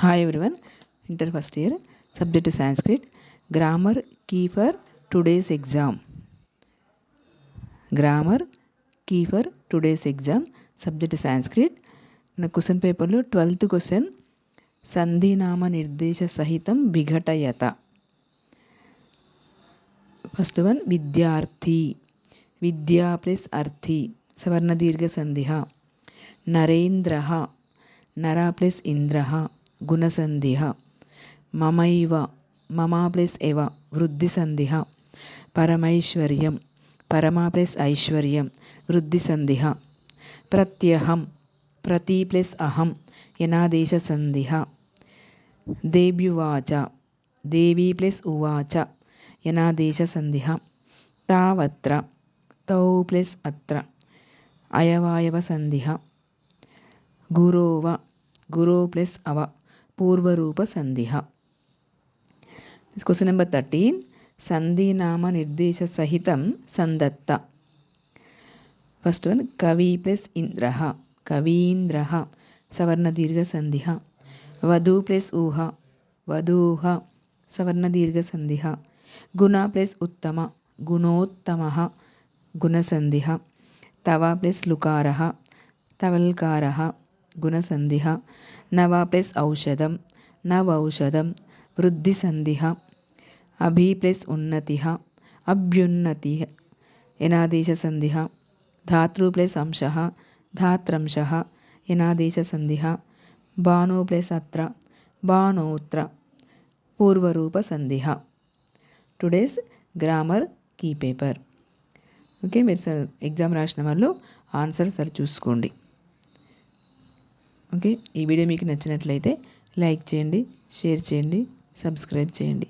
Hi everyone, inter first year, subject is Sanskrit, grammar key for today's exam. Grammar key for today's exam, subject is Sanskrit. మన question పేపర్లో 12th question సంధినామ నిర్దేశ సహితం విఘటయత. First one విద్యార్థి, విద్యా plus అర్థి సవర్ణ దీర్ఘ సంధిః. నరేంద్రః, నర plus ఇంద్రః గుణసంధిః. మమైవ, మమ plus ఎవ వృద్ధి సంధిః. పరమైశ్వర్యం, పరమ ప్లస్ ఐశ్వర్యం వృద్ధి సంధిః. ప్రత్యహం, ప్రతి ప్లస్ అహం యనాదేశ సంధిః. దేవ్యువాచ, దేవి ప్లస్ ఉవాచ యనాదేశ సంధిః. తావత్ర, తౌ ప్లస్ అత్ర అయవాయవ సంధిః. గురోవ, గురో ప్లస్ అవ పూర్వరూప సంధిః. క్వశ్చన్ నెంబర్ 13 సంధినామ నిర్దేశ సహితం సందత్త. ఫస్ట్ వన్ కవి ప్లస్ ఇంద్రః, కవీంద్రః సవర్ణ దీర్ఘ సంధిః. వధూ ప్లస్ ఊహ, వధూః సవర్ణ దీర్ఘ సంధిః. గుణ ప్లస్ ఉత్తమ, గుణోత్తమః గుణసంధిః. తవ ప్లస్ లుకారః, తవల్కారః గుణసంధిః. నవ ప్లస్ ఔషధం, నవౌషధం వృద్ధి సంధిః. అభి ప్లస్ ఉన్నతిః, అభ్యున్నతిః యనాదేశ సంధిః. ధాతృ ప్లస్ అంశః, ధాత్రంశః యనాదేశ సంధిః. బాణో ప్లస్ అత్ర, బాణోత్ర పూర్వరూప సంధిః. Today's grammar key paper. Okay, మీరు సార్ ఎగ్జామ్ రాసిన వాళ్ళు ఆన్సర్ సార్ చూసుకోండి. ఓకే, ఈ వీడియో మీకు నచ్చినట్లయితే లైక్ చేయండి, షేర్ చేయండి, సబ్స్క్రైబ్ చేయండి.